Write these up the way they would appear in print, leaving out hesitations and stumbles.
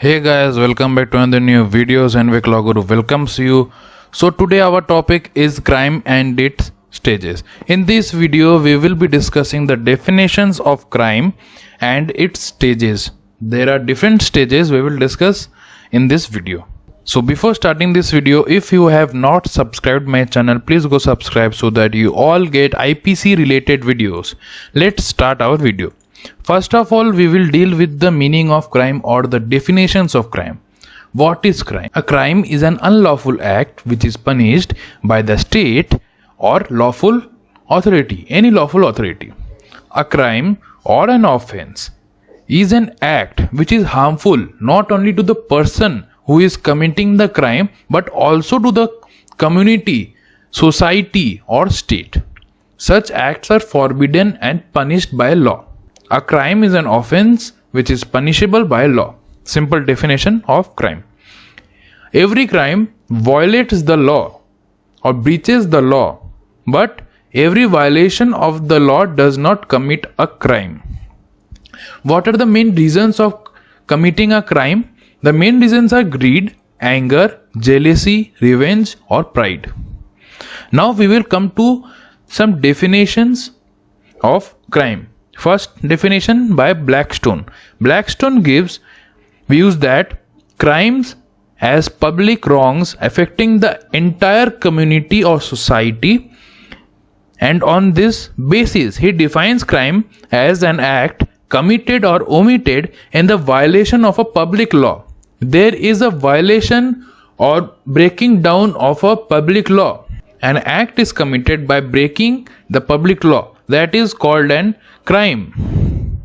Hey guys, welcome back to another new videos and Vikash Guru welcomes you. So today our topic is crime and its stages. In this video we will be discussing the definitions of crime and its stages. There are different stages we will discuss in this video. So before starting this video, if you have not subscribed my channel, please go subscribe so that you all get IPC related videos. Let's start our video. First of all, we will deal with the meaning of crime or the definitions of crime. What is crime? A crime is an unlawful act which is punished by the state or lawful authority, any lawful authority. A crime or an offense is an act which is harmful not only to the person who is committing the crime but also to the community, society or state. Such acts are forbidden and punished by law. A crime is an offense which is punishable by law. Simple definition of crime. Every crime violates the law or breaches the law, but every violation of the law does not commit a crime. What are the main reasons of committing a crime? The main reasons are greed, anger, jealousy, revenge, or pride. Now we will come to some definitions of crime. First definition by Blackstone. Blackstone gives views that crimes as public wrongs affecting the entire community or society, and on this basis he defines crime as an act committed or omitted in the violation of a public law. There is a violation or breaking down of a public law. An act is committed by breaking the public law. That is called an crime,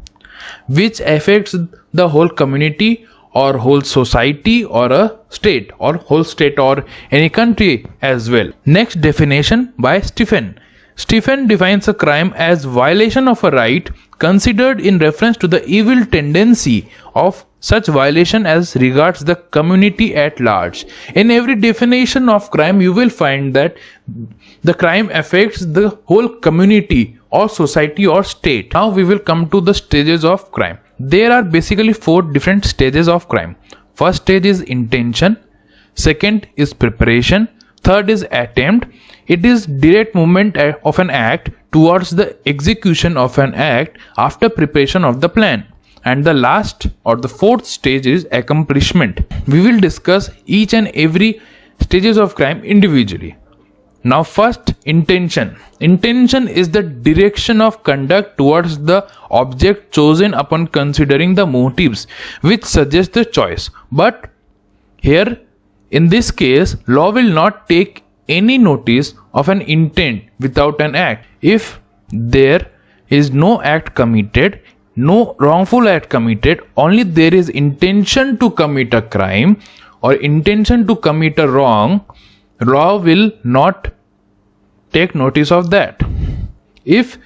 which affects the whole community or whole society or a state or whole state or any country as well. Next definition by Stephen. Stephen defines a crime as violation of a right considered in reference to the evil tendency of such violation as regards the community at large. In every definition of crime you will find that the crime affects the whole community or society or state. Now we will come to the stages of crime. There are basically 4 different stages of crime. First stage is intention, second is preparation, third is attempt. It is direct movement of an act towards the execution of an act after preparation of the plan. And the last or the 4th stage is accomplishment. We will discuss each and every stages of crime individually. Now first, intention. Intention is the direction of conduct towards the object chosen upon considering the motives which suggest the choice. But here in this case, law will not take any notice of an intent without an act. If there is no act committed, no wrongful act committed, only there is intention to commit a crime or intention to commit a wrong, law will not take notice of that. If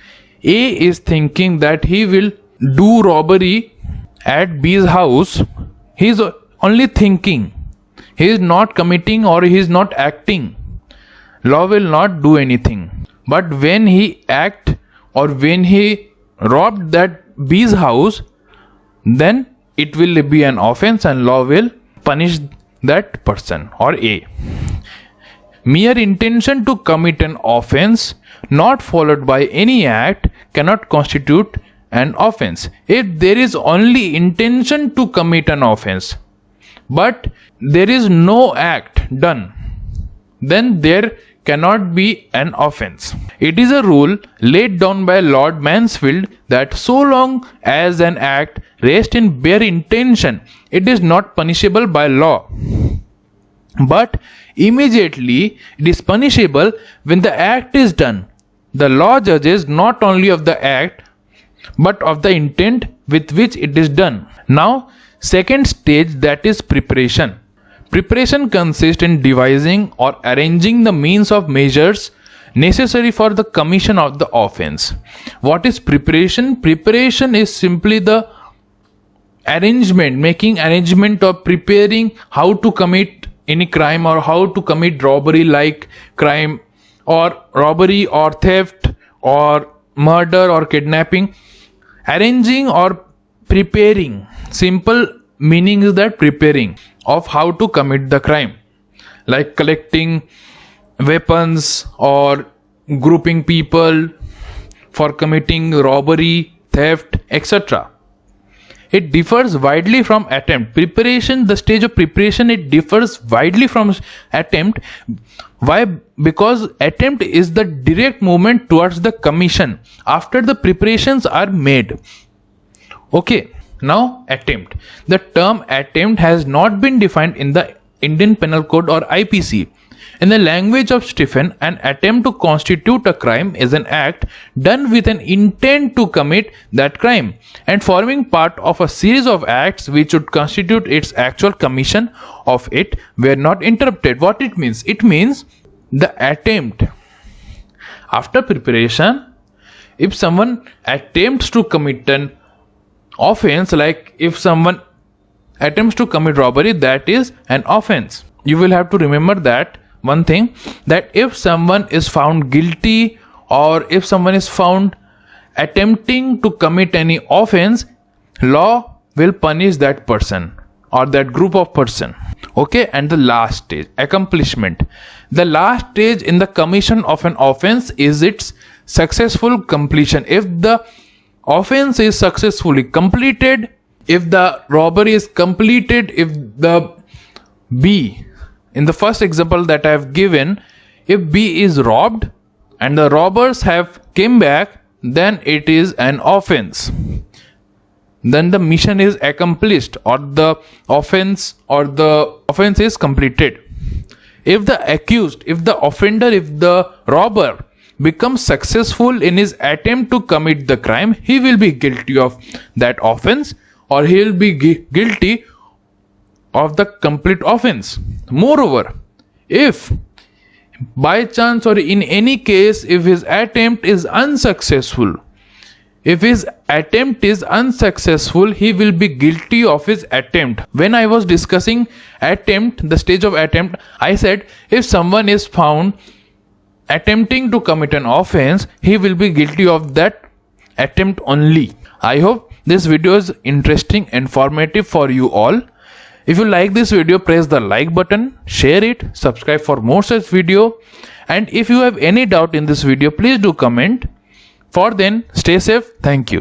A is thinking that he will do robbery at B's house, he is only thinking. He is not committing or he is not acting. Law will not do anything. But when he act or when he robbed that B's house, then it will be an offense and law will punish that person or A. Mere intention to commit an offense not followed by any act cannot constitute an offense. If there is only intention to commit an offense but there is no act done, then there cannot be an offense. It is a rule laid down by Lord Mansfield that so long as an act rests in bare intention, it is not punishable by law. But immediately it is punishable when the act is done. The law judges not only of the act but of the intent with which it is done. Now, second stage, that is preparation. Preparation consists in devising or arranging the means of measures necessary for the commission of the offense. What is preparation? Preparation is simply the arrangement, making arrangement or preparing how to commit any crime or how to commit robbery like crime or robbery or theft or murder or kidnapping. Arranging or preparing, simple meaning is that preparing of how to commit the crime, like collecting weapons or grouping people for committing robbery, theft, etc. It differs widely from attempt. Preparation, the stage of preparation, it differs widely from attempt. Why? Because attempt is the direct movement towards the commission after the preparations are made. Okay, now attempt. The term attempt has not been defined in the Indian Penal Code or IPC. In the language of Stephen, an attempt to constitute a crime is an act done with an intent to commit that crime and forming part of a series of acts which would constitute its actual commission of it were not interrupted. What it means? It means the attempt after preparation. If someone attempts to commit an offense, like if someone attempts to commit robbery, that is an offense. You will have to remember that one thing, that if someone is found guilty or if someone is found attempting to commit any offense, law will punish that person or that group of person. Okay, and the last stage, accomplishment. The last stage in the commission of an offense is its successful completion. If the offense is successfully completed, if the robbery is completed, if the B, in the first example that I have given, if B is robbed and the robbers have came back, then it is an offense. Then the mission is accomplished or the offense is completed. If the accused, if the offender, if the robber becomes successful in his attempt to commit the crime, he will be guilty of that offense or he will be guilty of the complete offense. Moreover, if by chance or in any case if his attempt is unsuccessful, he will be guilty of his attempt. When I was discussing attempt, the stage of attempt, I said if someone is found attempting to commit an offense, he will be guilty of that attempt only. I hope this video is interesting, informative for you all. If you like this video, press the like button, share it, subscribe for more such video, and if you have any doubt in this video, please do comment. For then, stay safe. Thank you.